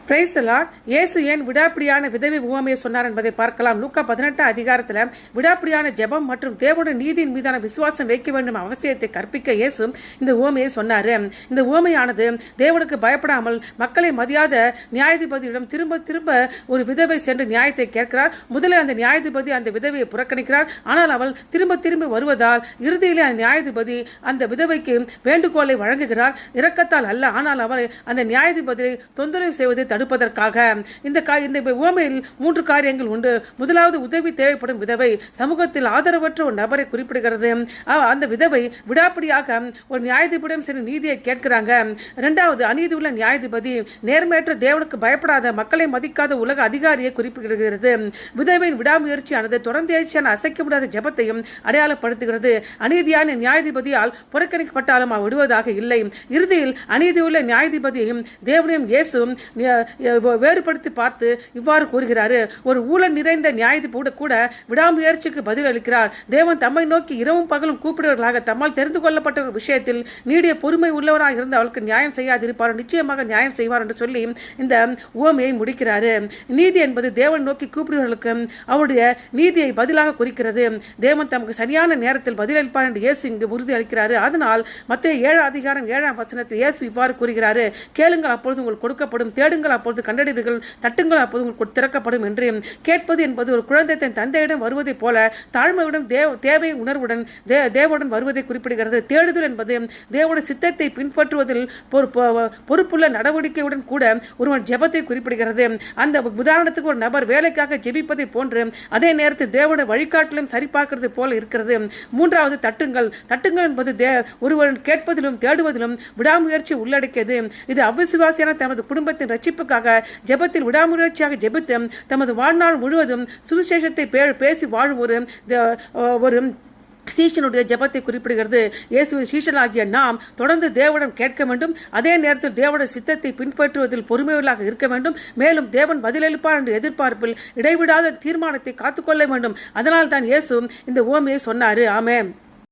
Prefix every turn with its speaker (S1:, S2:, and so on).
S1: Praise the Lord. இயேசு ஏன் விடாப்பிடியான விதவை உவமையை சொன்னார் என்பதை பார்க்கலாம். லூக்கா 18 அதிகாரத்தில் விடாப்பிடியான ஜெபம் மற்றும் தேவனுடைய நீதியின் மீதான விசுவாசம் வைக்க வேண்டும் அவசியத்தை கற்பிக்க இயேசு இந்த உவமையை சொன்னார். இந்த உவமையானது தேவனுக்கு பயப்படாமல் மக்களை மதியாத நியாயாதிபதியிடம் திரும்ப திரும்ப ஒரு விதவை சென்று நியாயத்தை கேட்கிறார். முதலில் அந்த நியாயாதிபதி அந்த விதவையை புறக்கணிக்கிறார். ஆனால் அவள் திரும்ப திரும்ப வருவதால் இறுதியிலே அந்த நியாயாதிபதி அந்த விதவைக்கு வேண்டுகோளை வழங்குகிறார். இரக்கத்தால் அல்ல, ஆனால் அவர் அந்த நியாயாதிபதியை தொந்தரவு செய்வதை தடுப்பதற்காக. இந்த உவமையில் 3 காரியங்கள் உண்டு. முதலாவது, உதவி தேவைப்படும் விதவை சமூகத்தில் ஆதரவற்ற ஒரு நபரை குறிப்பிடுகிறது. அந்த விதவை விடாப்பிடியாக ஒரு நியாயாதிபதியிடம் சென்று நீதியை கேட்கிறாங்க. இரண்டாவது, அநீதி உள்ள நியாயாதிபதி நேர்மையற்ற தேவனுக்கு பயப்படாத மக்களை மதிக்காத உலக அதிகாரியை குறிப்பிடுகிறது. விதவையின் விடாமுயற்சியானது தொடர்ந்தேர்ச்சியான அசைக்க முடியாத ஜெபத்தையும் அடையாளப்படுத்துகிறது. அநீதியான நியாயாதிபதியால் புறக்கணிக்கப்பட்டாலும் அவர் விடுவதாக இல்லை. இறுதியில் அநீதியுள்ள நியாயாதிபதியையும் தேவனையும் இயேசு வேறுபடுத்தி பார்த்து இவ்வாறு கூறுகிறார். ஒரு ஊழல் நிறைந்த நியாயாதிபதி கூட விடாமுயற்சிக்கு பதில் அளிக்கிறார். தேவன் தம்மை நோக்கி இரவும் பகலும் கூப்பிடுவர்களாக தம்மால் தெரிந்து கொள்ளப்பட்ட ஒரு விஷயத்தில் நீடிய பொறுமை உள்ளவராக இருந்து அவளுக்கு நியாயம் செய்யாதிருப்பார், நிச்சயமாக நியாயம் செய்வார் என்று சொல்லி இந்த உவமையை முடிக்கிறார். நீதி என்பது தேவன் நோக்கி கூப்பிடுவர்களுக்கு அவருடைய நீதியை பதிலாக குறிக்கிறது. தேவன் தமக்கு சரியான நேரத்தில் பதிலளிப்பார் என்று இயேசு இங்கு உறுதி அளிக்கிறார். அதனால் மத்தேயு 7 அதிகாரம் 7ஆம் வசனத்தில் இயேசு இவ்வாறு கூறுகிறார். கேளுங்கள், அப்பொழுது உங்களுக்கு கொடுக்கப்படும், தேடுங்கள், அப்பொழுது கண்டடைவீர்கள், தட்டுங்கள், அப்போது உங்களுக்கு திறக்கப்படும் என்று. கேட்பது என்பது ஒரு குழந்தை தன் தந்தையிடம் வருவதை போல தாழ்மையுடன் தேவை உணர்வுடன் தேவனுடன் வருவதை குறிப்பிடுகிறது. தேடுதல் என்பது தேவனுடைய சித்தத்தை பின்பற்றுவதில் பொறுப்புள்ள நடவடிக்கையுடன் கூட ஒருவன் ஜெபத்தை குறிப்பிடுகிறது. அந்த உதாரணத்துக்கு ஒரு நபர் வேலைக்காக ஜெபிப்பதை போன்று அதே நேரத்தில் தேவனுடைய வழிகாட்டிலும் சரிபார்க்கிறது போல இருக்கிறது. மூன்றாவது, தட்டுங்கள். தட்டுங்கள் என்பது ஒருவன் கேட்பதிலும் தேடுவதிலும் விடாமுயற்சி உள்ளடக்கியது. இது அவிசுவாசியான தமது குடும்பத்தின் ரட்சிப்புக்காக ஜெபத்தில் விடாமுயற்சியாக ஜெபித்து தமது வாழ்நாள் முழுவதும் சுவிசேஷத்தை பேசி வாழும் ஒரு சீஷனுடைய ஜெபத்தை குறிப்பிடுகிறது. இயேசுவின் சீஷனாகிய நாம் தொடர்ந்து தேவனிடம் கேட்க வேண்டும். அதே நேரத்தில் தேவனுடைய சித்தத்தை பின்பற்றுவதில் பொறுமையுள்ளாக இருக்க வேண்டும். மேலும் தேவன் பதிலளிப்பார் என்ற எதிர்பார்ப்பில் இடைவிடாத தீர்மானத்தை காத்துக்கொள்ள வேண்டும். அதனால் தான் இயேசு இந்த உவமையை சொன்னார். ஆமென்.